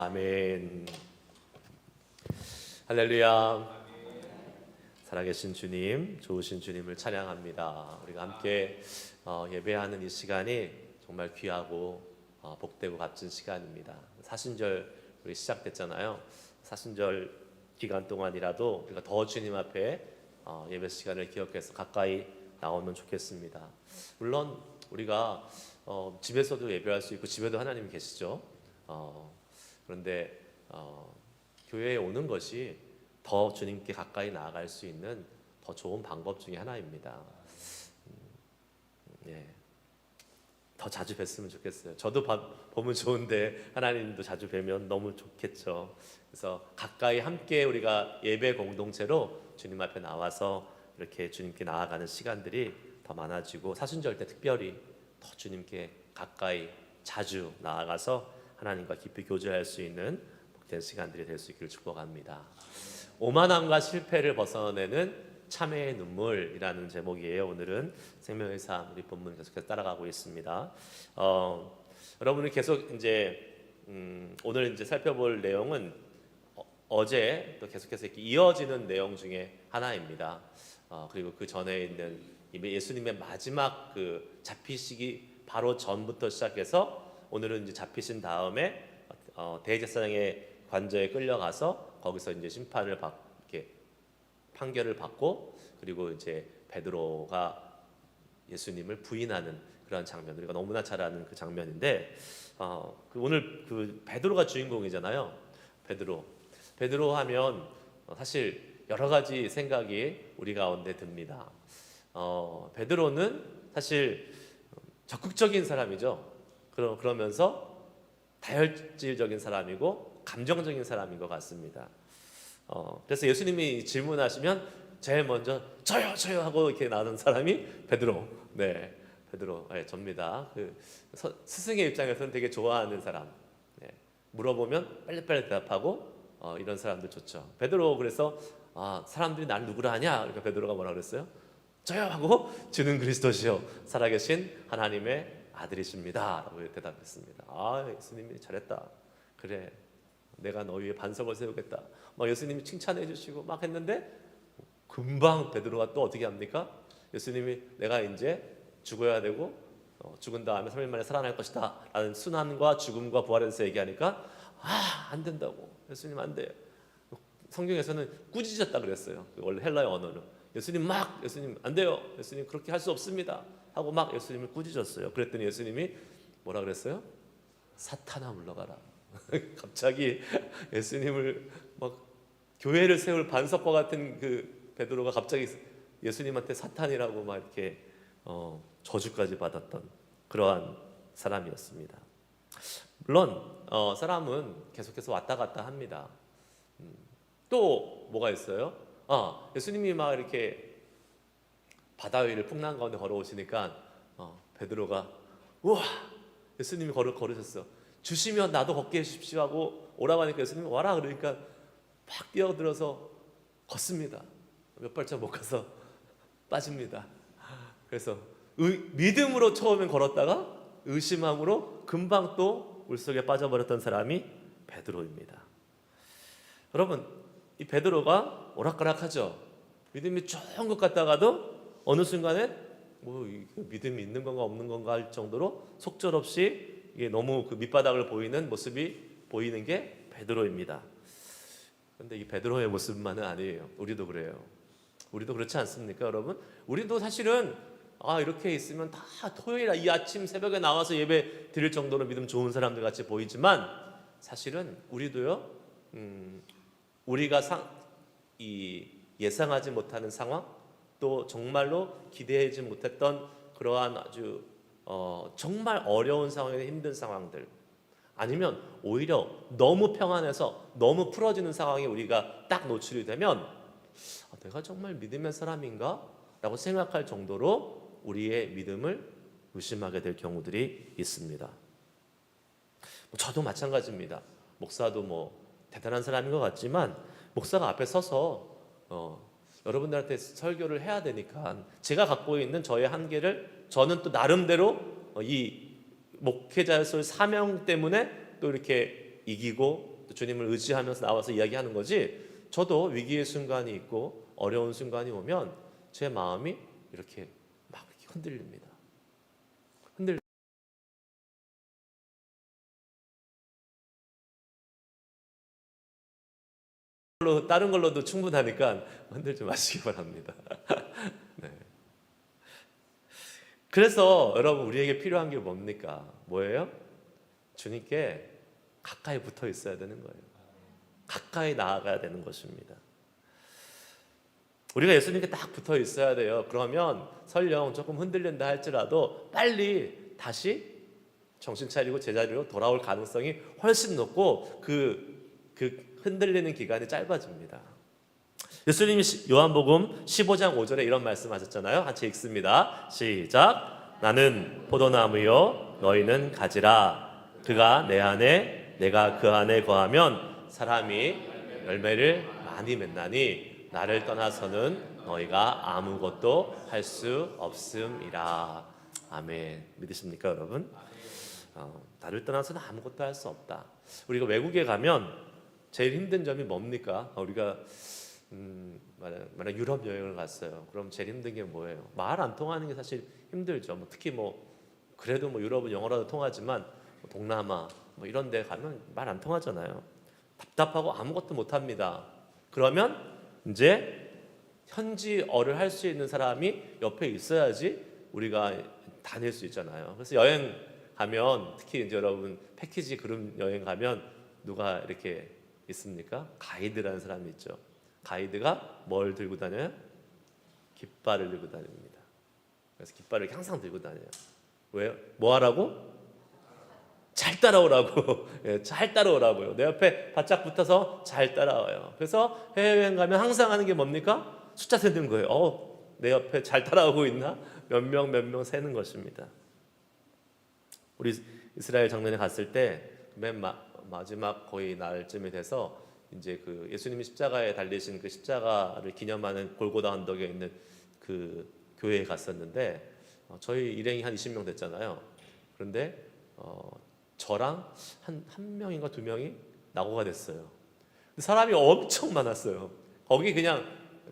아멘. 할렐루야. 살아계신 주님, 좋으신 주님을 찬양합니다. 우리가 함께 예배하는 이 시간이 정말 귀하고 복되고 값진 시간입니다. 사순절 우리 시작됐잖아요. 사순절 기간 동안이라도 우리가 더 주님 앞에 예배 시간을 기억해서 가까이 나오면 좋겠습니다. 물론 우리가 집에서도 예배할 수 있고 집에도 하나님이 계시죠. 그런데 교회에 오는 것이 더 주님께 가까이 나아갈 수 있는 더 좋은 방법 중에 하나입니다. 더 자주 뵀으면 좋겠어요. 저도 보면 좋은데 하나님도 자주 뵈면 너무 좋겠죠. 그래서 가까이 함께 우리가 예배 공동체로 주님 앞에 나와서 이렇게 주님께 나아가는 시간들이 더 많아지고 사순절 때 특별히 더 주님께 가까이 자주 나아가서 하나님과 깊이 교제할 수 있는 복된 시간들이 될 수 있기를 축복합니다. 오만함과 실패를 벗어내는 참회의 눈물이라는 제목이에요. 오늘은 생명의 삶 우리 본문 계속해서 따라가고 있습니다. 여러분이 계속 이제 오늘 이제 살펴볼 내용은 어제 또 계속해서 이렇게 이어지는 내용 중에 하나입니다. 그리고 그 전에 있는 예수님의 마지막 그 잡히시기 바로 전부터 시작해서 오늘은 이제 잡히신 다음에 대제사장의 관저에 끌려가서 거기서 이제 심판을 이렇게 판결을 받고 그리고 이제 베드로가 예수님을 부인하는 그런 장면, 우리가 너무나 잘 아는 그 장면인데 오늘 그 베드로가 주인공이잖아요. 베드로 하면 사실 여러 가지 생각이 우리 가운데 듭니다. 베드로는 사실 적극적인 사람이죠. 그러면서 다혈질적인 사람이고 감정적인 사람인 것 같습니다. 그래서 예수님이 질문하시면 제일 먼저 저요 하고 이렇게 나오는 사람이 베드로. 네, 베드로. 네, 접니다. 그 스승의 입장에서는 되게 좋아하는 사람. 네, 물어보면 빨리빨리 대답하고 이런 사람들 좋죠. 베드로 그래서 사람들이 나를 누구라 하냐? 그러니까 베드로가 뭐라 그랬어요? 저요 하고 주는 그리스도시요 살아계신 하나님의 아들이십니다 라고 대답했습니다. 예수님이 잘했다. 그래, 내가 너 위에 반석을 세우겠다. 막 예수님이 칭찬해 주시고 막 했는데 금방 베드로가 또 어떻게 합니까? 예수님이 내가 이제 죽어야 되고 죽은 다음에 3일 만에 살아날 것이다 라는 순환과 죽음과 부활에 대해서 얘기하니까 안 된다고. 예수님 안 돼요. 성경에서는 꾸짖었다 그랬어요. 원래 헬라의 언어는 예수님 안 돼요. 예수님 그렇게 할 수 없습니다 하고 막 예수님을 꾸짖었어요. 그랬더니 예수님이 뭐라 그랬어요? 사탄아 물러가라. 갑자기 예수님을 막 교회를 세울 반석과 같은 그 베드로가 갑자기 예수님한테 사탄이라고 막 이렇게 저주까지 받았던 그러한 사람이었습니다. 물론 사람은 계속해서 왔다 갔다 합니다. 또 뭐가 있어요? 예수님이 막 이렇게 바다 위를 풍랑 가운데 걸어오시니까 베드로가 우와, 예수님이 걸으셨어. 주시면 나도 걷게 해주십시오 하고 오라고 하니까 예수님이 와라 그러니까 막 뛰어들어서 걷습니다. 몇 발짝 못 가서 빠집니다. 그래서 믿음으로 처음엔 걸었다가 의심함으로 금방 또 물속에 빠져버렸던 사람이 베드로입니다. 여러분, 이 베드로가 오락가락하죠. 믿음이 좋은 것 같다가도 어느 순간에 믿음이 있는 건가 없는 건가 할 정도로 속절없이 이게 너무 그 밑바닥을 보이는 모습이 보이는 게 베드로입니다. 그런데 이 베드로의 모습만은 아니에요. 우리도 그래요. 우리도 그렇지 않습니까, 여러분? 우리도 사실은 이렇게 있으면 다 토요일 이 아침 새벽에 나와서 예배 드릴 정도로 믿음 좋은 사람들 같이 보이지만 사실은 우리도요. 우리가 예상하지 못하는 상황, 또 정말로 기대하지 못했던 그러한 아주 정말 어려운 상황에 힘든 상황들, 아니면 오히려 너무 평안해서 너무 풀어지는 상황에 우리가 딱 노출이 되면 내가 정말 믿음의 사람인가? 라고 생각할 정도로 우리의 믿음을 의심하게 될 경우들이 있습니다. 저도 마찬가지입니다. 목사도 대단한 사람인 것 같지만 목사가 앞에 서서 여러분들한테 설교를 해야 되니까 제가 갖고 있는 저의 한계를 저는 또 나름대로 이 목회자로서의 사명 때문에 또 이렇게 이기고 또 주님을 의지하면서 나와서 이야기하는 거지. 저도 위기의 순간이 있고 어려운 순간이 오면 제 마음이 이렇게 막 흔들립니다. 다른 걸로도 충분하니까 흔들지 마시기 바랍니다. 네. 그래서 여러분 우리에게 필요한 게 뭡니까? 뭐예요? 주님께 가까이 붙어 있어야 되는 거예요. 가까이 나아가야 되는 것입니다. 우리가 예수님께 딱 붙어 있어야 돼요. 그러면 설령 조금 흔들린다 할지라도 빨리 다시 정신 차리고 제자리로 돌아올 가능성이 훨씬 높고 그 흔들리는 기간이 짧아집니다. 예수님이 요한복음 15장 5절에 이런 말씀하셨잖아요. 같이 읽습니다. 시작. 나는 포도나무요 너희는 가지라. 그가 내 안에 내가 그 안에 거하면 사람이 열매를 많이 맺나니 나를 떠나서는 너희가 아무것도 할 수 없음이라. 아멘. 믿으십니까 여러분? 나를 떠나서는 아무것도 할 수 없다. 우리가 외국에 가면 제일 힘든 점이 뭡니까? 우리가 만약 유럽 여행을 갔어요. 그럼 제일 힘든 게 뭐예요? 말 안 통하는 게 사실 힘들죠. 특히 그래도 유럽은 영어라도 통하지만 동남아 이런 데 가면 말 안 통하잖아요. 답답하고 아무것도 못 합니다. 그러면 이제 현지어를 할 수 있는 사람이 옆에 있어야지 우리가 다닐 수 있잖아요. 그래서 여행 가면 특히 이제 여러분 패키지 그룹 여행 가면 누가 이렇게 있습니까? 가이드라는 사람이 있죠. 가이드가 뭘 들고 다녀요? 깃발을 들고 다닙니다. 그래서 깃발을 항상 들고 다녀요. 왜요? 뭐 하라고? 잘 따라오라고. 예, 잘 따라오라고요. 내 옆에 바짝 붙어서 잘 따라와요. 그래서 해외여행 가면 항상 하는 게 뭡니까? 숫자 세는 거예요. 내 옆에 잘 따라오고 있나? 몇 명 세는 것입니다. 우리 이스라엘 장면에 갔을 때 맨 마지막 거의 날쯤이 돼서 이제 그 예수님이 십자가에 달리신 그 십자가를 기념하는 골고다 언덕에 있는 그 교회에 갔었는데 저희 일행이 한 20명 됐잖아요. 그런데 저랑 한 명인가 두 명이 낙오가 됐어요. 사람이 엄청 많았어요. 거기 그냥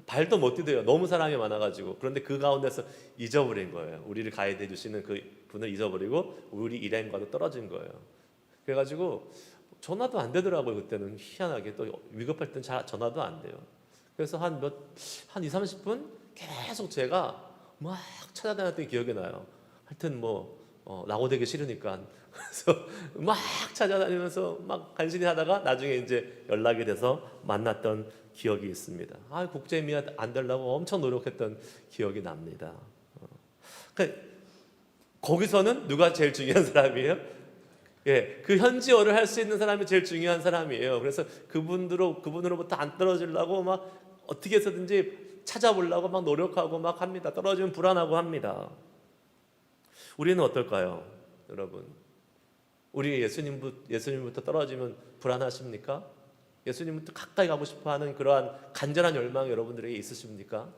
발도 못 디뎌요. 너무 사람이 많아가지고. 그런데 그 가운데서 잊어버린 거예요. 우리를 가이드해 주시는 그 분을 잊어버리고 우리 일행과도 떨어진 거예요. 그래가지고 전화도 안 되더라고요. 그때는 희한하게 또 위급할 땐 전화도 안 돼요. 그래서 한 2, 30분 계속 제가 막 찾아다녔던 기억이 나요. 하여튼 낙오되기 싫으니까 그래서 막 찾아다니면서 막 간신히 하다가 나중에 이제 연락이 돼서 만났던 기억이 있습니다. 국제미아 안 되려고 엄청 노력했던 기억이 납니다. 그러니까 거기서는 누가 제일 중요한 사람이에요? 예, 그 현지어를 할 수 있는 사람이 제일 중요한 사람이에요. 그래서 그분으로부터 안 떨어지려고 막 어떻게 해서든지 찾아보려고 막 노력하고 막 합니다. 떨어지면 불안하고 합니다. 우리는 어떨까요, 여러분? 우리 예수님부터 떨어지면 불안하십니까? 예수님부터 가까이 가고 싶어하는 그러한 간절한 열망이 여러분들에게 있으십니까?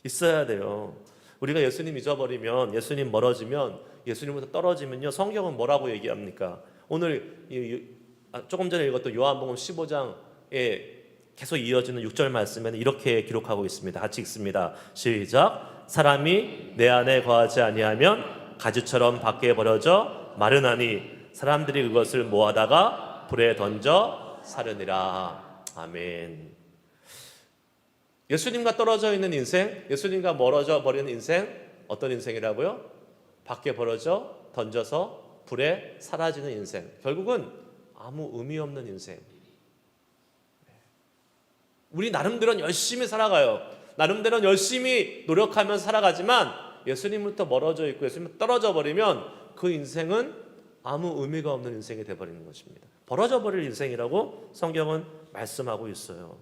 있어야 돼요. 우리가 예수님 잊어버리면, 예수님 멀어지면, 예수님부터 떨어지면요, 성경은 뭐라고 얘기합니까? 오늘 조금 전에 읽었던 요한복음 15장에 계속 이어지는 6절 말씀에는 이렇게 기록하고 있습니다. 같이 읽습니다. 시작. 사람이 내 안에 거하지 아니하면 가지처럼 밖에 버려져 마르나니 사람들이 그것을 모아다가 불에 던져 사르니라. 아멘. 예수님과 떨어져 있는 인생, 예수님과 멀어져 버리는 인생, 어떤 인생이라고요? 밖에 벌어져 던져서 불에 사라지는 인생. 결국은 아무 의미 없는 인생. 우리 나름대로는 열심히 살아가요. 나름대로는 열심히 노력하면서 살아가지만 예수님부터 멀어져 있고 예수님부터 떨어져 버리면 그 인생은 아무 의미가 없는 인생이 되어버리는 것입니다. 벌어져 버릴 인생이라고 성경은 말씀하고 있어요.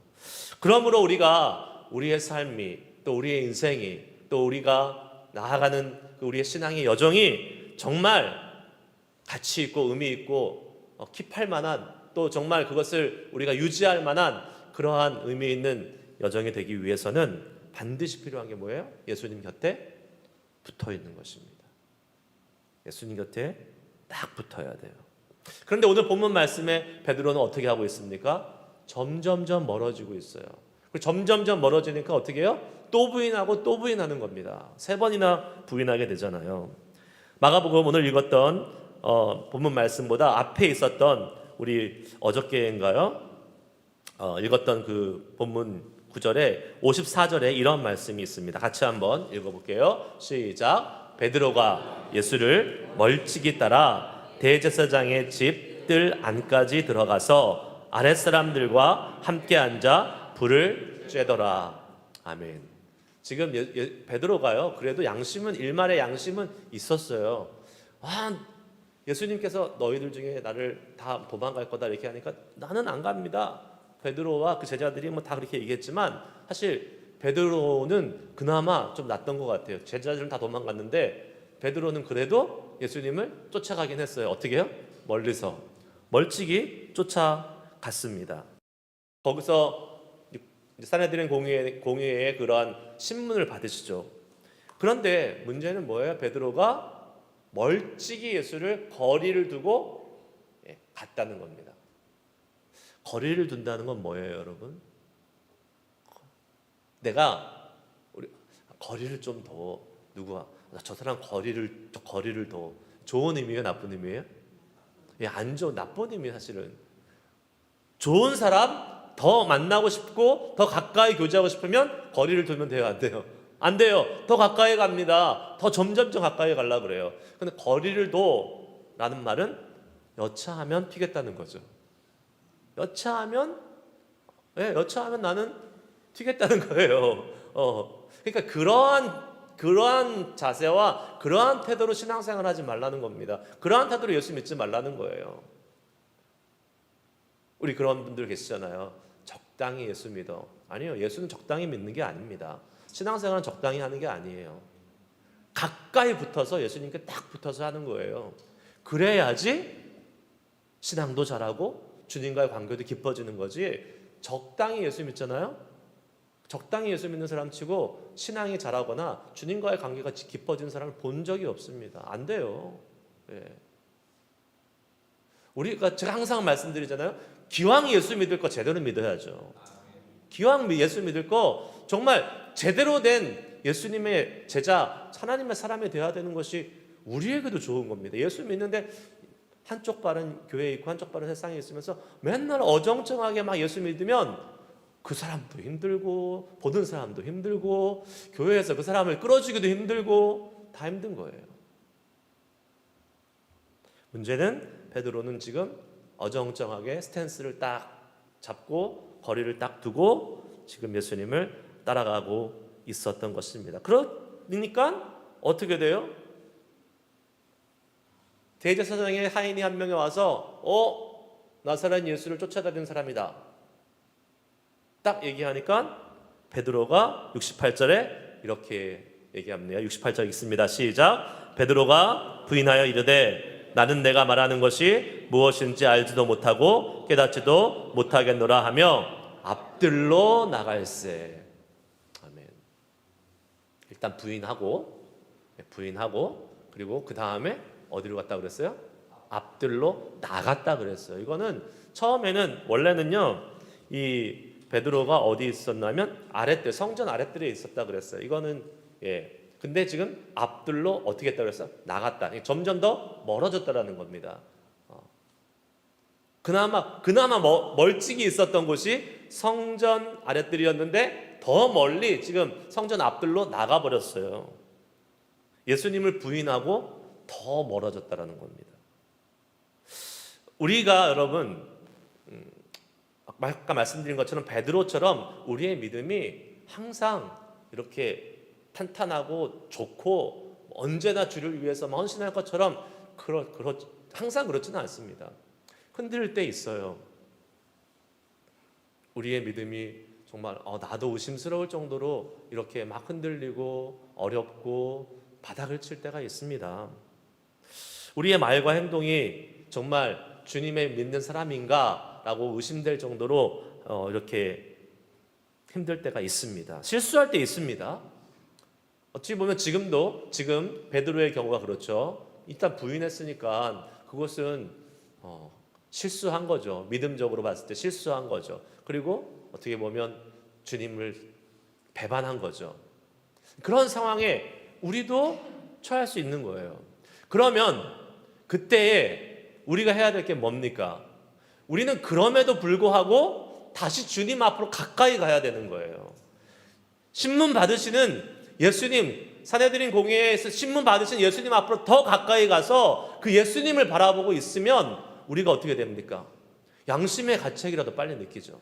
그러므로 우리가 우리의 삶이, 또 우리의 인생이, 또 우리가 나아가는 우리의 신앙의 여정이 정말 가치 있고 의미 있고 킵할 만한, 또 정말 그것을 우리가 유지할 만한 그러한 의미 있는 여정이 되기 위해서는 반드시 필요한 게 뭐예요? 예수님 곁에 붙어 있는 것입니다. 예수님 곁에 딱 붙어야 돼요. 그런데 오늘 본문 말씀에 베드로는 어떻게 하고 있습니까? 점점점 멀어지고 있어요. 그리고 점점점 멀어지니까 어떻게 해요? 또 부인하고 또 부인하는 겁니다. 3번이나 부인하게 되잖아요. 마가복음 오늘 읽었던 본문 말씀보다 앞에 있었던 우리 어저께인가요? 읽었던 그 본문 9절에 54절에 이런 말씀이 있습니다. 같이 한번 읽어볼게요. 시작. 베드로가 예수를 멀찍이 따라 대제사장의 집 뜰 안까지 들어가서 아랫사람들과 함께 앉아 불을 쬐더라. 아멘. 지금 베드로가요, 그래도 양심은, 일말의 양심은 있었어요. 예수님께서 너희들 중에 나를 다 도망갈 거다 이렇게 하니까 나는 안 갑니다. 베드로와 그 제자들이 뭐 다 그렇게 얘기했지만 사실 베드로는 그나마 좀 낫던 것 같아요. 제자들은 다 도망갔는데 베드로는 그래도 예수님을 쫓아가긴 했어요. 어떻게 해요? 멀리서 멀찍이 쫓아갔습니다. 거기서 사내들은 공회의 그러한 신문을 받으시죠. 그런데 문제는 뭐예요? 베드로가 멀찍이 예수를 거리를 두고 갔다는 겁니다. 거리를 둔다는 건 뭐예요, 여러분? 내가 거리를 좀 더 저 사람 거리를 더 좋은 의미예요, 나쁜 의미예요? 안 좋은 나쁜 의미. 사실은 좋은 사람 더 만나고 싶고 더 가까이 교제하고 싶으면 거리를 두면 돼요, 안 돼요? 안 돼요. 더 가까이 갑니다. 더 점점점 가까이 가려고 그래요. 근데 거리를 둬라는 말은 여차하면 튀겠다는 거죠. 여차하면 나는 튀겠다는 거예요. 그러니까 그러한 자세와 그러한 태도로 신앙생활 하지 말라는 겁니다. 그러한 태도로 예수 믿지 말라는 거예요. 우리 그런 분들 계시잖아요. 적당히 예수 믿어. 아니요, 예수는 적당히 믿는 게 아닙니다. 신앙생활은 적당히 하는 게 아니에요. 가까이 붙어서 예수님께 딱 붙어서 하는 거예요. 그래야지 신앙도 잘하고 주님과의 관계도 깊어지는 거지. 적당히 예수 믿잖아요. 적당히 예수 믿는 사람 치고 신앙이 잘하거나 주님과의 관계가 깊어지는 사람을 본 적이 없습니다. 안 돼요. 제가 항상 말씀드리잖아요. 기왕 예수 믿을 거 제대로 믿어야죠. 기왕 예수 믿을 거 정말 제대로 된 예수님의 제자, 하나님의 사람이 되어야 되는 것이 우리에게도 좋은 겁니다. 예수 믿는데 한쪽 발은 교회에 있고 한쪽 발은 세상에 있으면서 맨날 어정쩡하게 막 예수 믿으면 그 사람도 힘들고 보는 사람도 힘들고 교회에서 그 사람을 끌어주기도 힘들고 다 힘든 거예요. 문제는 베드로는 지금 어정쩡하게 스탠스를 딱 잡고 거리를 딱 두고 지금 예수님을 따라가고 있었던 것입니다. 그러니까 어떻게 돼요? 대제사장의 하인이 한 명이 와서 나사렛 예수를 쫓아다니는 사람이다 딱 얘기하니까 베드로가 68절에 이렇게 얘기합니다. 68절 읽습니다. 시작. 베드로가 부인하여 이르되 나는 내가 말하는 것이 무엇인지 알지도 못하고 깨닫지도 못하겠노라 하며 앞들로 나갈세. 아멘. 일단 부인하고 그리고 그 다음에 어디로 갔다 그랬어요? 앞들로 나갔다 그랬어요. 이거는 처음에는 원래는요 이 베드로가 어디 있었냐면 성전 아랫뜰에 있었다 그랬어요. 이거는 근데 지금 앞들로 어떻게 했다 그랬어요? 나갔다. 점점 더 멀어졌다라는 겁니다. 그나마 멀찍이 있었던 곳이 성전 아랫뜰이었는데 더 멀리 지금 성전 앞들로 나가 버렸어요. 예수님을 부인하고 더 멀어졌다라는 겁니다. 우리가 여러분 아까 말씀드린 것처럼 베드로처럼 우리의 믿음이 항상 이렇게 탄탄하고 좋고 언제나 주를 위해서 헌신할 것처럼 항상 그렇지는 않습니다. 흔들릴 때 있어요. 우리의 믿음이 정말 나도 의심스러울 정도로 이렇게 막 흔들리고 어렵고 바닥을 칠 때가 있습니다. 우리의 말과 행동이 정말 주님의 믿는 사람인가 라고 의심될 정도로 이렇게 힘들 때가 있습니다. 실수할 때 있습니다. 어찌 보면 지금 베드로의 경우가 그렇죠. 일단 부인했으니까 그것은 실수한 거죠. 믿음적으로 봤을 때 실수한 거죠. 그리고 어떻게 보면 주님을 배반한 거죠. 그런 상황에 우리도 처할 수 있는 거예요. 그러면 그때에 우리가 해야 될 게 뭡니까? 우리는 그럼에도 불구하고 다시 주님 앞으로 가까이 가야 되는 거예요. 신문 받으시는 예수님, 산헤드린 공회에서 신문 받으신 예수님 앞으로 더 가까이 가서 그 예수님을 바라보고 있으면 우리가 어떻게 됩니까? 양심의 가책이라도 빨리 느끼죠.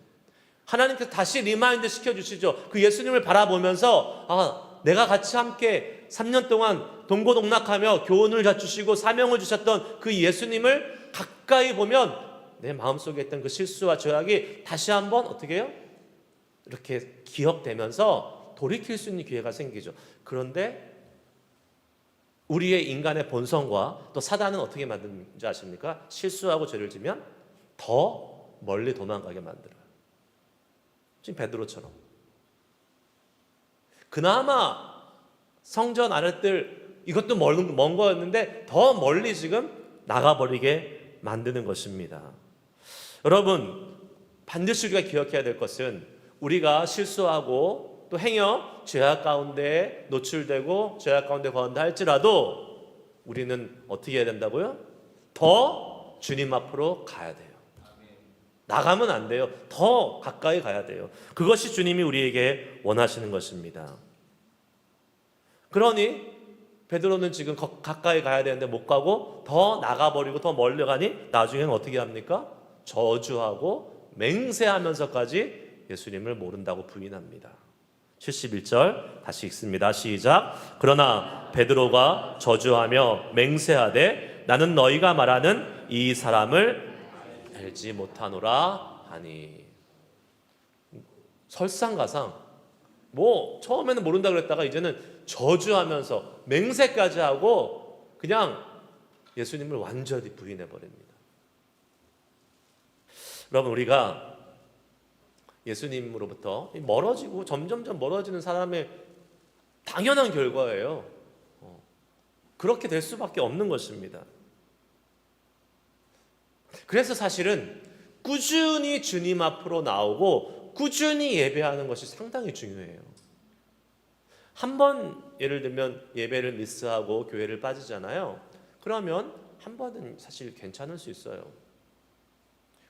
하나님께서 다시 리마인드 시켜주시죠. 그 예수님을 바라보면서 내가 같이 함께 3년 동안 동고동락하며 교훈을 주시고 사명을 주셨던 그 예수님을 가까이 보면 내 마음속에 있던 그 실수와 죄악이 다시 한번 어떻게 해요? 이렇게 기억되면서 돌이킬 수 있는 기회가 생기죠. 그런데 우리의 인간의 본성과 또 사단은 어떻게 만드는지 아십니까? 실수하고 죄를 지면 더 멀리 도망가게 만들어요. 지금 베드로처럼. 그나마 성전 아랫들 이것도 먼 거였는데 더 멀리 지금 나가버리게 만드는 것입니다. 여러분, 반드시 우리가 기억해야 될 것은 우리가 실수하고 또 행여 죄악 가운데 노출되고 죄악 가운데 거한다 할지라도 우리는 어떻게 해야 된다고요? 더 주님 앞으로 가야 돼요. 나가면 안 돼요. 더 가까이 가야 돼요. 그것이 주님이 우리에게 원하시는 것입니다. 그러니 베드로는 지금 가까이 가야 되는데 못 가고 더 나가버리고 더 멀리 가니 나중에는 어떻게 합니까? 저주하고 맹세하면서까지 예수님을 모른다고 부인합니다. 71절 다시 읽습니다. 시작. 그러나 베드로가 저주하며 맹세하되 나는 너희가 말하는 이 사람을 알지 못하노라 하니. 설상가상 처음에는 모른다 그랬다가 이제는 저주하면서 맹세까지 하고 그냥 예수님을 완전히 부인해 버립니다. 여러분, 우리가 예수님으로부터 멀어지고 점점점 멀어지는 사람의 당연한 결과예요. 그렇게 될 수밖에 없는 것입니다. 그래서 사실은 꾸준히 주님 앞으로 나오고 꾸준히 예배하는 것이 상당히 중요해요. 한 번 예를 들면 예배를 미스하고 교회를 빠지잖아요. 그러면 한 번은 사실 괜찮을 수 있어요.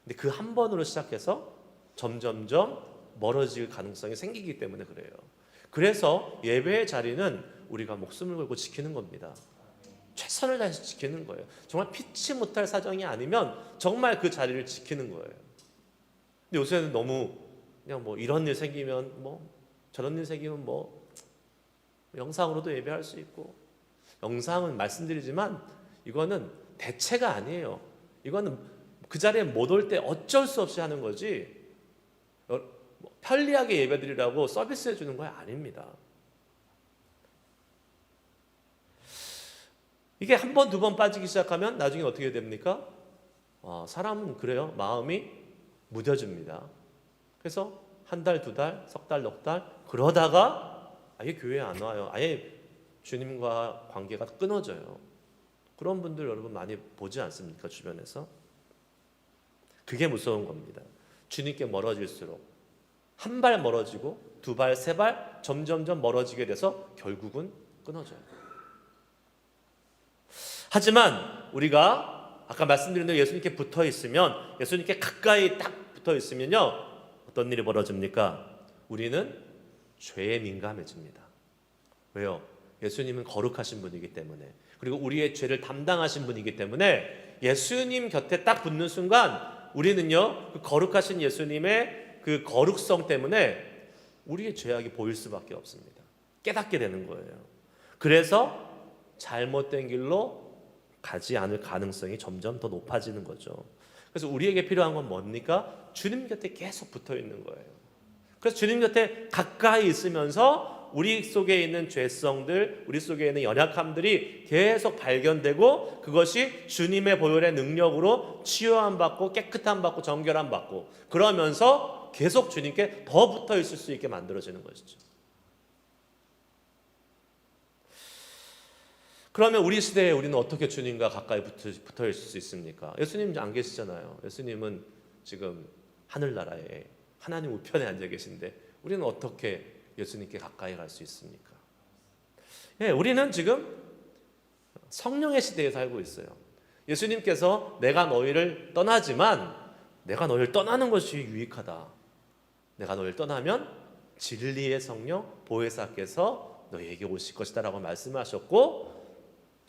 근데 그 한 번으로 시작해서 점점점 멀어질 가능성이 생기기 때문에 그래요. 그래서 예배의 자리는 우리가 목숨을 걸고 지키는 겁니다. 최선을 다해서 지키는 거예요. 정말 피치 못할 사정이 아니면 정말 그 자리를 지키는 거예요. 근데 요새는 너무 그냥 이런 일 생기면 저런 일 생기면 영상으로도 예배할 수 있고, 영상은 말씀드리지만 이거는 대체가 아니에요. 이거는 그 자리에 못 올 때 어쩔 수 없이 하는 거지 편리하게 예배드리라고 서비스해 주는 거 아닙니다. 이게 한 번, 두 번 빠지기 시작하면 나중에 어떻게 됩니까? 사람은 그래요. 마음이 무뎌집니다. 그래서 한 달, 두 달, 석 달, 넉 달 그러다가 아예 교회에 안 와요. 아예 주님과 관계가 끊어져요. 그런 분들 여러분 많이 보지 않습니까? 주변에서. 그게 무서운 겁니다. 주님께 멀어질수록 한 발 멀어지고 두 발, 세 발 점점점 멀어지게 돼서 결국은 끊어져요. 하지만 우리가 아까 말씀드린 대로 예수님께 붙어 있으면, 예수님께 가까이 딱 붙어 있으면요, 어떤 일이 벌어집니까? 우리는 죄에 민감해집니다. 왜요? 예수님은 거룩하신 분이기 때문에, 그리고 우리의 죄를 담당하신 분이기 때문에 예수님 곁에 딱 붙는 순간 우리는요, 그 거룩하신 예수님의 그 거룩성 때문에 우리의 죄악이 보일 수밖에 없습니다. 깨닫게 되는 거예요. 그래서 잘못된 길로 가지 않을 가능성이 점점 더 높아지는 거죠. 그래서 우리에게 필요한 건 뭡니까? 주님 곁에 계속 붙어 있는 거예요. 그래서 주님 곁에 가까이 있으면서 우리 속에 있는 죄성들, 우리 속에 있는 연약함들이 계속 발견되고 그것이 주님의 보혈의 능력으로 치유함 받고 깨끗함 받고 정결함 받고 그러면서 계속 주님께 더 붙어 있을 수 있게 만들어지는 것이죠. 그러면 우리 시대에 우리는 어떻게 주님과 가까이 붙어 있을 수 있습니까? 예수님 안 계시잖아요. 예수님은 지금 하늘나라에 하나님 우편에 앉아 계신데 우리는 어떻게 예수님께 가까이 갈 수 있습니까? 예, 우리는 지금 성령의 시대에 살고 있어요. 예수님께서 내가 너희를 떠나지만 내가 너희를 떠나는 것이 유익하다. 내가 너희를 떠나면 진리의 성령 보혜사께서 너희에게 오실 것이다 라고 말씀하셨고,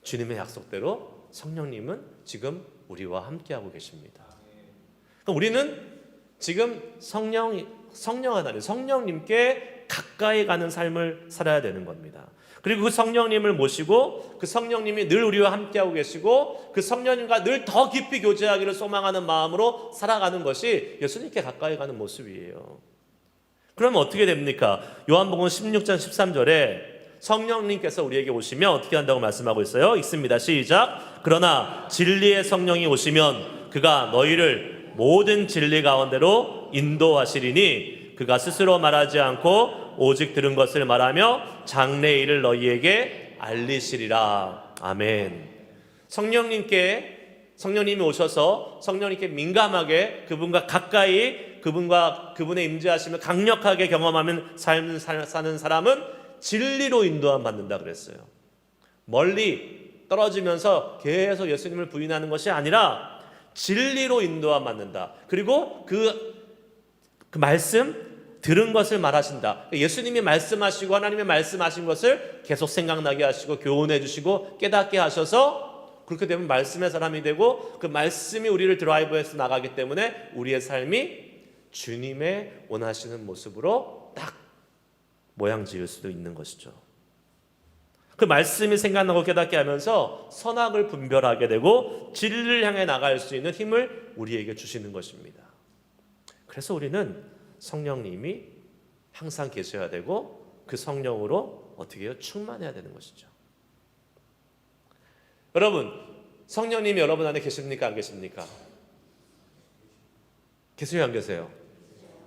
주님의 약속대로 성령님은 지금 우리와 함께하고 계십니다. 그러니까 우리는 지금 성령 하나님, 성령님께 가까이 가는 삶을 살아야 되는 겁니다. 그리고 그 성령님을 모시고 그 성령님이 늘 우리와 함께하고 계시고 그 성령님과 늘 더 깊이 교제하기를 소망하는 마음으로 살아가는 것이 예수님께 가까이 가는 모습이에요. 그러면 어떻게 됩니까? 요한복음 16장 13절에 성령님께서 우리에게 오시면 어떻게 한다고 말씀하고 있어요? 읽습니다. 시작. 그러나 진리의 성령이 오시면 그가 너희를 모든 진리 가운데로 인도하시리니 그가 스스로 말하지 않고 오직 들은 것을 말하며 장래 일을 너희에게 알리시리라. 아멘. 성령님이 오셔서 성령님께 민감하게 그분과 가까이 그분의 임재하심을 강력하게 경험하면 삶을 사는 사람은 진리로 인도함 받는다 그랬어요. 멀리 떨어지면서 계속 예수님을 부인하는 것이 아니라 진리로 인도함 받는다. 그리고 그 말씀 들은 것을 말하신다. 예수님이 말씀하시고 하나님의 말씀하신 것을 계속 생각나게 하시고 교훈해 주시고 깨닫게 하셔서 그렇게 되면 말씀의 사람이 되고 그 말씀이 우리를 드라이브해서 나가기 때문에 우리의 삶이 주님의 원하시는 모습으로 딱 모양 지을 수도 있는 것이죠. 그 말씀이 생각나고 깨닫게 하면서 선악을 분별하게 되고 진리를 향해 나갈 수 있는 힘을 우리에게 주시는 것입니다. 그래서 우리는 성령님이 항상 계셔야 되고 그 성령으로 어떻게 해요? 충만해야 되는 것이죠. 여러분, 성령님이 여러분 안에 계십니까? 안 계십니까? 계세요? 안 계세요?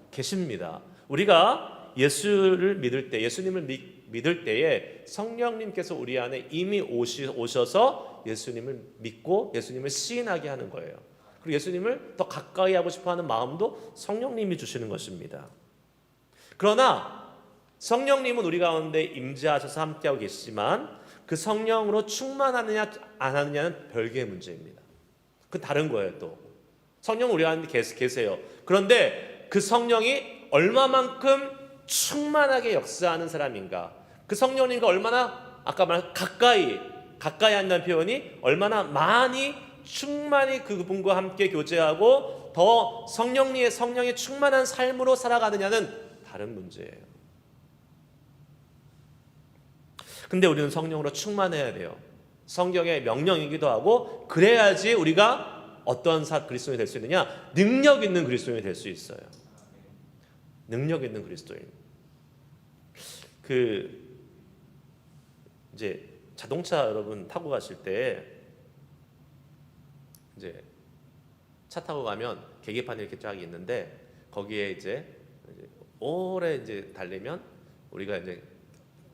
계십니다. 우리가 예수를 믿을 때, 예수님을 믿을 때에 성령님께서 우리 안에 이미 오셔서 예수님을 믿고 예수님을 시인하게 하는 거예요. 그리고 예수님을 더 가까이 하고 싶어하는 마음도 성령님이 주시는 것입니다. 그러나 성령님은 우리 가운데 임재하셔서 함께하고 계시지만 그 성령으로 충만하느냐 안 하느냐는 별개의 문제입니다. 그 다른 거예요. 또 성령 우리 가운데 계세요. 그런데 그 성령이 얼마만큼 충만하게 역사하는 사람인가, 그 성령님과 얼마나 아까 말한 가까이 한다는 표현이 얼마나 많이 충만히 그분과 함께 교제하고 더 성령의 충만한 삶으로 살아가느냐는 다른 문제예요. 근데 우리는 성령으로 충만해야 돼요. 성경의 명령이기도 하고 그래야지 우리가 어떤 그리스도인이 될 수 있느냐? 능력 있는 그리스도인이 될 수 있어요. 능력 있는 그리스도인. 이제 자동차 여러분 타고 가실 때 이제 차 타고 가면 계기판이 이렇게 쫙 있는데 거기에 이제 오래 이제 달리면 우리가 이제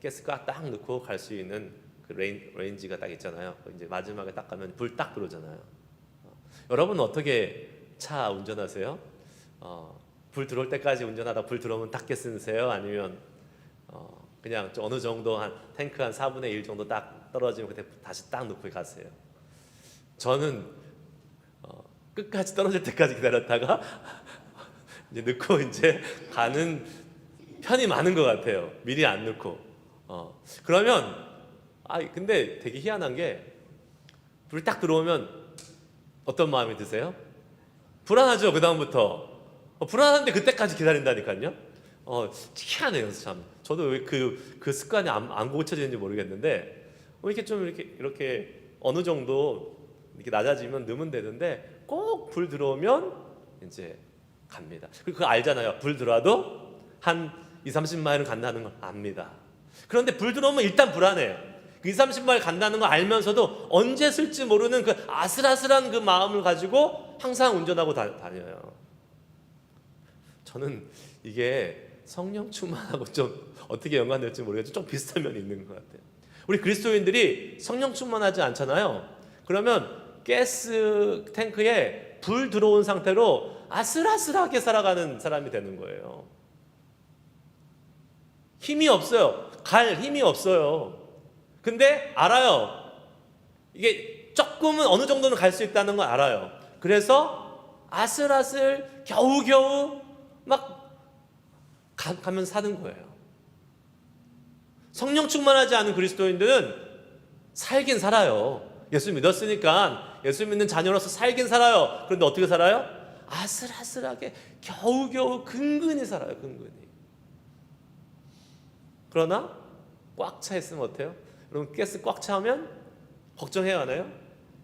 가스가 딱 넣고 갈 수 있는 그 레인지가 딱 있잖아요. 이제 마지막에 딱 가면 불 딱 들어오잖아요. 여러분 어떻게 차 운전하세요? 불 들어올 때까지 운전하다 불 들어오면 딱 가스 넣으세요? 아니면 그냥 어느 정도 한 탱크 한 4분의 1 정도 딱 떨어지면 그때 다시 딱 넣고 가세요? 저는 끝까지 떨어질 때까지 기다렸다가 이제 넣고 이제 가는 편이 많은 것 같아요. 미리 안 넣고. 그러면 근데 되게 희한한 게 불 딱 들어오면 어떤 마음이 드세요? 불안하죠. 그 다음부터 불안한데 그때까지 기다린다니까요. 희한해요, 참. 저도 왜 그 습관이 안 고쳐지는지 모르겠는데 이렇게 좀 이렇게 어느 정도 이렇게 낮아지면 넣으면 되는데 꼭 불 들어오면 이제 갑니다. 그리고 그거 알잖아요. 불 들어와도 한 20-30마일은 간다는 걸 압니다. 그런데 불 들어오면 일단 불안해요. 그 20-30마일 간다는 걸 알면서도 언제 쓸지 모르는 그 아슬아슬한 그 마음을 가지고 항상 운전하고 다녀요. 저는 이게 성령 충만하고 좀 어떻게 연관될지 모르겠지만 좀 비슷한 면이 있는 것 같아요. 우리 그리스도인들이 성령 충만하지 않잖아요. 그러면 가스 탱크에 불 들어온 상태로 아슬아슬하게 살아가는 사람이 되는 거예요. 힘이 없어요. 갈 힘이 없어요. 근데 알아요. 이게 조금은 어느 정도는 갈 수 있다는 걸 알아요. 그래서 아슬아슬 겨우겨우 막 가면 사는 거예요. 성령 충만하지 않은 그리스도인들은 살긴 살아요. 예수 믿었으니까 예수 믿는 자녀로서 살긴 살아요. 그런데 어떻게 살아요? 아슬아슬하게 겨우겨우 근근히 살아요. 근근히. 그러나 꽉 차 있으면 어때요? 여러분 가스 꽉 차면 걱정해요 안 해요?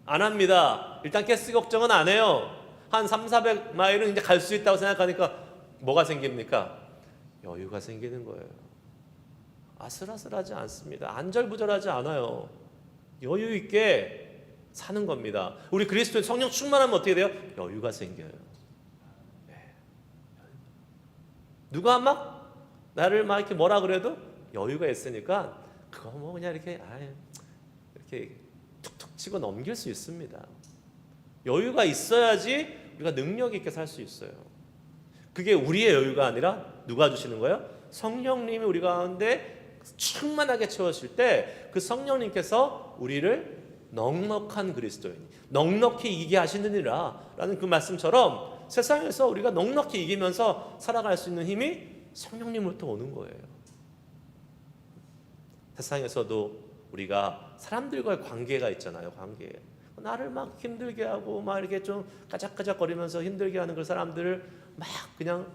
안 합니다. 일단 가스 걱정은 안 해요. 한 300~400마일은 이제 갈 수 있다고 생각하니까 뭐가 생깁니까? 여유가 생기는 거예요. 아슬아슬하지 않습니다. 안절부절하지 않아요. 여유 있게 사는 겁니다. 우리 그리스도인 성령 충만하면 어떻게 돼요? 여유가 생겨요. 네. 누가 막 나를 막 이렇게 뭐라 그래도 여유가 있으니까 그거 뭐 그냥 이렇게 툭툭 치고 넘길 수 있습니다. 여유가 있어야지 우리가 능력 있게 살 수 있어요. 그게 우리의 여유가 아니라 누가 주시는 거예요? 성령님이 우리 가운데 충만하게 채워질 때 그 성령님께서 우리를 넉넉한 그리스도인, 넉넉히 이기게 하시느니라 라는 그 말씀처럼 세상에서 우리가 넉넉히 이기면서 살아갈 수 있는 힘이 성령님으로부터 오는 거예요. 세상에서도 우리가 사람들과의 관계가 있잖아요. 관계. 나를 막 힘들게 하고 막 이렇게 좀 까작까작거리면서 힘들게 하는 그 사람들을 막 그냥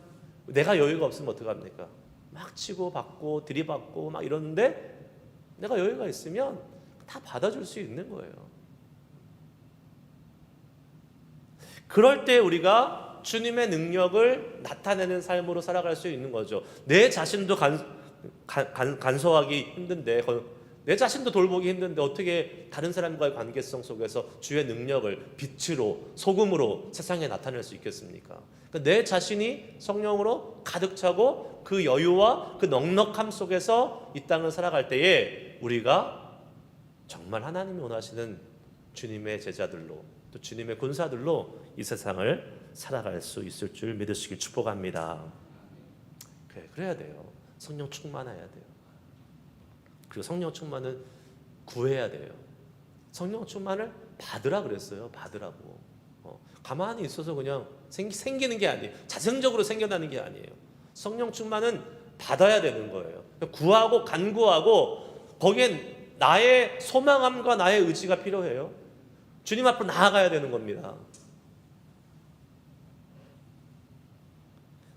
내가 여유가 없으면 어떡합니까? 막 치고 받고 들이받고 막 이러는데 내가 여유가 있으면 다 받아줄 수 있는 거예요. 그럴 때 우리가 주님의 능력을 나타내는 삶으로 살아갈 수 있는 거죠. 내 자신도 간소하기 힘든데, 내 자신도 돌보기 힘든데 어떻게 다른 사람과의 관계성 속에서 주의 능력을 빛으로 소금으로 세상에 나타낼 수 있겠습니까? 그러니까 내 자신이 성령으로 가득 차고 그 여유와 그 넉넉함 속에서 이 땅을 살아갈 때에 우리가 정말 하나님이 원하시는 주님의 제자들로 또 주님의 군사들로 이 세상을 살아갈 수 있을 줄 믿으시길 축복합니다. 그래야 돼요. 성령 충만해야 돼요. 그리고 성령 충만은 구해야 돼요. 성령 충만을 받으라 그랬어요. 받으라고. 가만히 있어서 그냥 생기는 게 아니에요. 자생적으로 생겨나는 게 아니에요. 성령 충만은 받아야 되는 거예요. 구하고 간구하고 거기엔 나의 소망함과 나의 의지가 필요해요. 주님 앞으로 나아가야 되는 겁니다.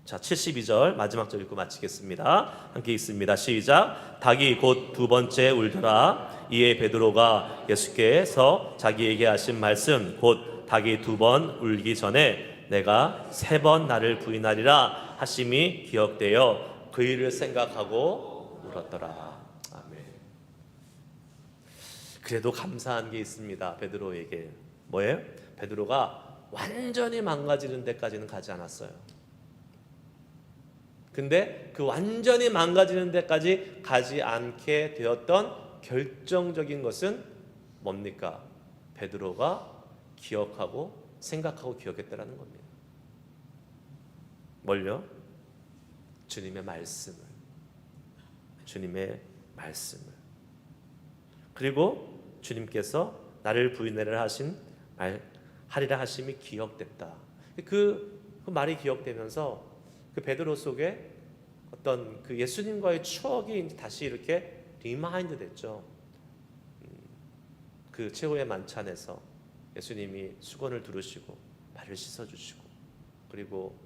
자, 72절 마지막 절 읽고 마치겠습니다. 함께 읽습니다. 시작. 닭이 곧 두 번째 울더라. 이에 베드로가 예수께서 자기에게 하신 말씀 곧 닭이 두 번 울기 전에 내가 세 번 나를 부인하리라 하심이 기억되어 그 일을 생각하고 울었더라. 아멘. 그래도 감사한 게 있습니다. 베드로에게. 뭐예요? 베드로가 완전히 망가지는 데까지는 가지 않았어요. 근데 그 완전히 망가지는 데까지 가지 않게 되었던 결정적인 것은 뭡니까? 베드로가 기억하고 생각하고 기억했다라는 겁니다. 뭘요? 주님의 말씀을. 주님의 말씀을. 그리고 주님께서 나를 부인하리라 하리라 하심이 기억됐다. 그 말이 기억되면서 그 베드로 속에 어떤 그 예수님과의 추억이 다시 이렇게 리마인드 됐죠. 그 최후의 만찬에서 예수님이 수건을 두르시고 발을 씻어주시고 그리고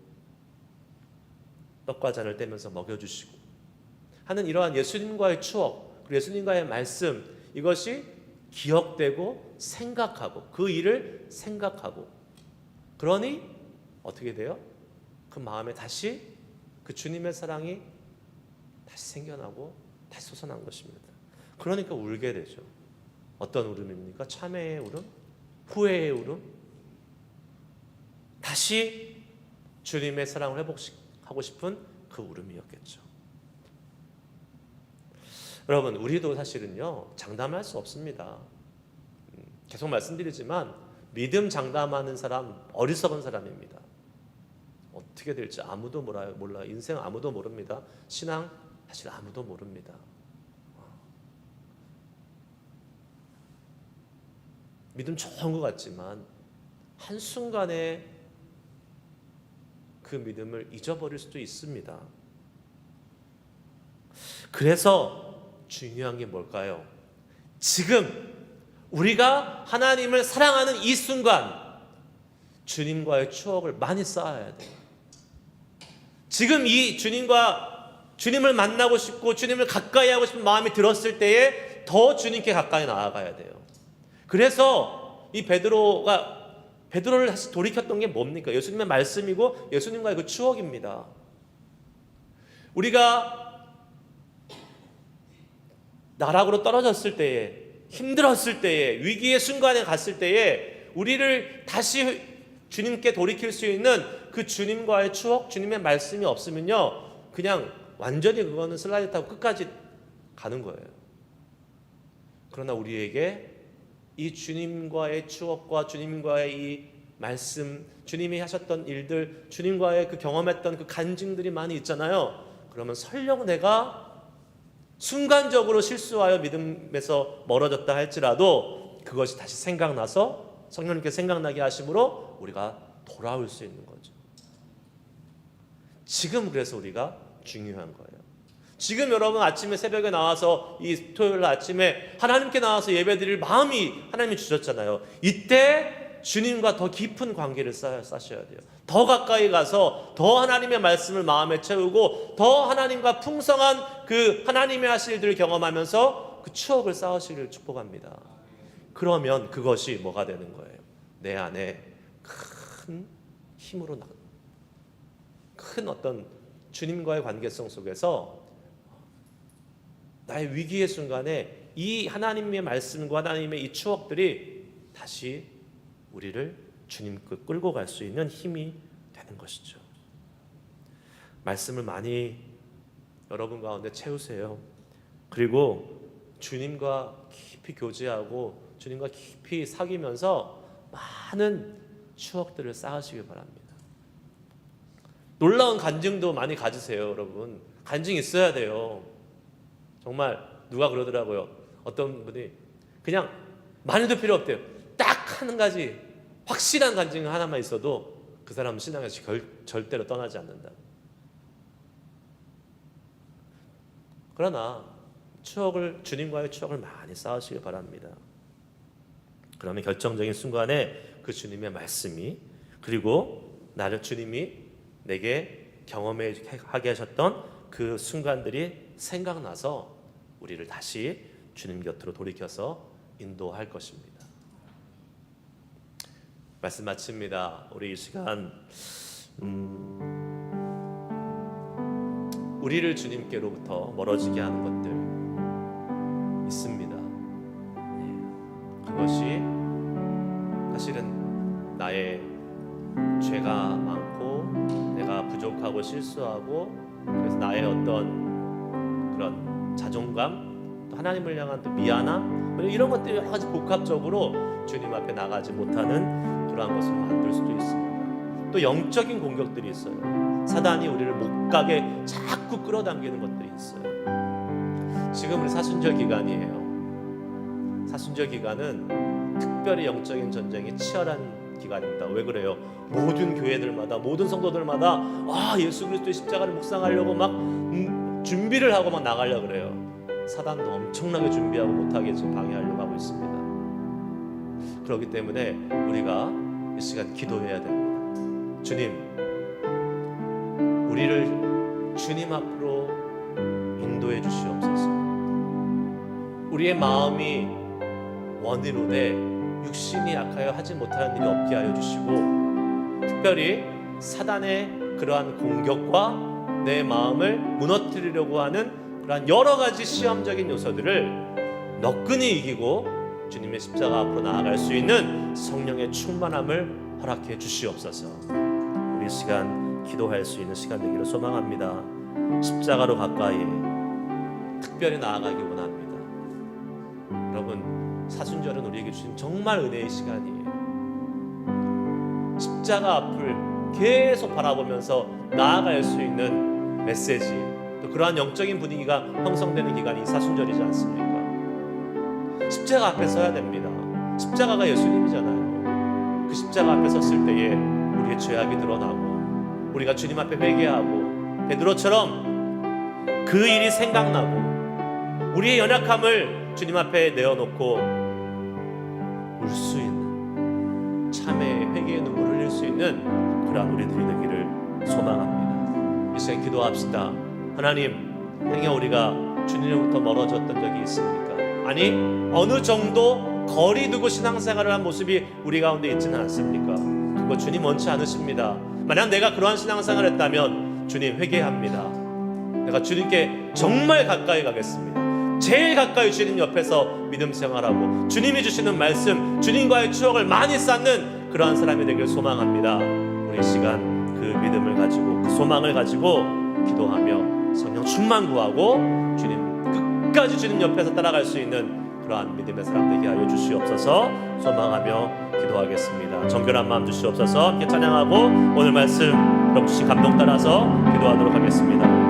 떡과 잔을 떼면서 먹여주시고 하는 이러한 예수님과의 추억 그리고 예수님과의 말씀 이것이 기억되고 생각하고 그 일을 생각하고 그러니 어떻게 돼요? 그 마음에 다시 그 주님의 사랑이 다시 생겨나고 다시 솟아난 것입니다. 그러니까 울게 되죠. 어떤 울음입니까? 참회의 울음? 후회의 울음? 다시 주님의 사랑을 회복하고 싶은 그 울음이었겠죠. 여러분, 우리도 사실은요 장담할 수 없습니다. 계속 말씀드리지만 믿음 장담하는 사람 어리석은 사람입니다. 어떻게 될지 아무도 몰라요. 인생 아무도 모릅니다. 신앙 사실 아무도 모릅니다. 믿음 좋은 것 같지만 한순간에 그 믿음을 잊어버릴 수도 있습니다. 그래서 중요한 게 뭘까요? 지금 우리가 하나님을 사랑하는 이 순간 주님과의 추억을 많이 쌓아야 돼요. 지금 이 주님을 만나고 싶고 주님을 가까이 하고 싶은 마음이 들었을 때에 더 주님께 가까이 나아가야 돼요. 그래서 이 베드로를 다시 돌이켰던 게 뭡니까? 예수님의 말씀이고 예수님과의 그 추억입니다. 우리가 나락으로 떨어졌을 때에, 힘들었을 때에, 위기의 순간에 갔을 때에 우리를 다시 주님께 돌이킬 수 있는 그 주님과의 추억, 주님의 말씀이 없으면요 그냥 완전히 그거는 슬라이드 타고 끝까지 가는 거예요. 그러나 우리에게 이 주님과의 추억과 주님과의 이 말씀, 주님이 하셨던 일들, 주님과의 그 경험했던 그 간증들이 많이 있잖아요. 그러면 설령 내가 순간적으로 실수하여 믿음에서 멀어졌다 할지라도 그것이 다시 생각나서 성령님께 생각나게 하심으로 우리가 돌아올 수 있는 거죠. 지금 그래서 우리가 중요한 거예요. 지금 여러분 아침에 새벽에 나와서 이 토요일 아침에 하나님께 나와서 예배드릴 마음이 하나님이 주셨잖아요. 이때 주님과 더 깊은 관계를 쌓으셔야 돼요. 더 가까이 가서 더 하나님의 말씀을 마음에 채우고 더 하나님과 풍성한 그 하나님의 하실 일들을 경험하면서 그 추억을 쌓으시기를 축복합니다. 그러면 그것이 뭐가 되는 거예요? 내 안에 큰 힘으로 큰 어떤 주님과의 관계성 속에서 나의 위기의 순간에 이 하나님의 말씀과 하나님의 이 추억들이 다시 우리를 주님께 끌고 갈 수 있는 힘이 되는 것이죠. 말씀을 많이 여러분 가운데 채우세요. 그리고 주님과 깊이 교제하고 주님과 깊이 사귀면서 많은 추억들을 쌓으시길 바랍니다. 놀라운 간증도 많이 가지세요. 여러분 간증 있어야 돼요. 정말 누가 그러더라고요. 어떤 분이 그냥 많이도 필요 없대요. 딱 한 가지 확실한 간증 하나만 있어도 그 사람은 신앙에서 절대로 떠나지 않는다. 그러나 주님과의 추억을 많이 쌓으시길 바랍니다. 그러면 결정적인 순간에 그 주님의 말씀이, 그리고 주님이 내게 경험하게 하셨던 그 순간들이 생각나서 우리를 다시 주님 곁으로 돌이켜서 인도할 것입니다. 말씀 마칩니다. 우리 이 시간 우리를 주님께로부터 멀어지게 하는 것들 있습니다. 그것이 사실은 나의 죄가 많고 내가 부족하고 실수하고 그래서 나의 어떤 그런 자존감, 또 하나님을 향한 또 미안함, 이런 것들이 여러 가지 복합적으로 주님 앞에 나가지 못하는 그러한 것을 만들 수도 있습니다. 또 영적인 공격들이 있어요. 사단이 우리를 못 가게 자꾸 끌어당기는 것들이 있어요. 지금 우리 사순절 기간이에요. 사순절 기간은 특별히 영적인 전쟁이 치열한 기간입니다. 왜 그래요? 모든 교회들마다, 모든 성도들마다 예수 그리스도의 십자가를 묵상하려고 막 준비를 하고 막 나가려고 그래요. 사단도 엄청나게 준비하고 못하게 지금 방해하려고 하고 있습니다. 그렇기 때문에 우리가 이 시간 기도해야 됩니다. 주님, 우리를 주님 앞으로 인도해 주시옵소서. 우리의 마음이 원이로되 육신이 약하여 하지 못하는 일이 없게 하여 주시고, 특별히 사단의 그러한 공격과 내 마음을 무너뜨리려고 하는 그러한 여러 가지 시험적인 요소들을 너끈히 이기고 주님의 십자가 앞으로 나아갈 수 있는 성령의 충만함을 허락해 주시옵소서. 우리 시간 기도할 수 있는 시간 되기를 소망합니다. 십자가로 가까이 특별히 나아가기 원합니다. 여러분, 사순절은 우리에게 주신 정말 은혜의 시간이에요. 십자가 앞을 계속 바라보면서 나아갈 수 있는 메시지, 또 그러한 영적인 분위기가 형성되는 기간이 사순절이지 않습니까? 십자가 앞에 서야 됩니다. 십자가가 예수님이잖아요. 그 십자가 앞에 섰을 때에 우리의 죄악이 드러나고 우리가 주님 앞에 회개하고 베드로처럼 그 일이 생각나고 우리의 연약함을 주님 앞에 내어놓고 울 수 있는 참회의 회개의 눈물을 흘릴 수 있는 그러한 우리들이 되기를 소망합니다. 이 시간 기도합시다. 하나님, 행여 우리가 주님으로부터 멀어졌던 적이 있습니까? 아니, 어느 정도 거리 두고 신앙생활을 한 모습이 우리 가운데 있지는 않습니까? 그거 주님 원치 않으십니다. 만약 내가 그러한 신앙생활을 했다면 주님 회개합니다. 내가 주님께 정말 가까이 가겠습니다. 제일 가까이 주님 옆에서 믿음 생활하고 주님이 주시는 말씀, 주님과의 추억을 많이 쌓는 그러한 사람이 되길 소망합니다. 우리 이 시간 그 믿음을 가지고, 그 소망을 가지고 기도하며 성령 충만 구하고 주님 끝까지 주님 옆에서 따라갈 수 있는 그러한 믿음의 사람 되게 하여 주시옵소서. 소망하며 기도하겠습니다. 정결한 마음 주시옵소서. 함께 찬양하고 오늘 말씀 여러분 주신 감동 따라서 기도하도록 하겠습니다.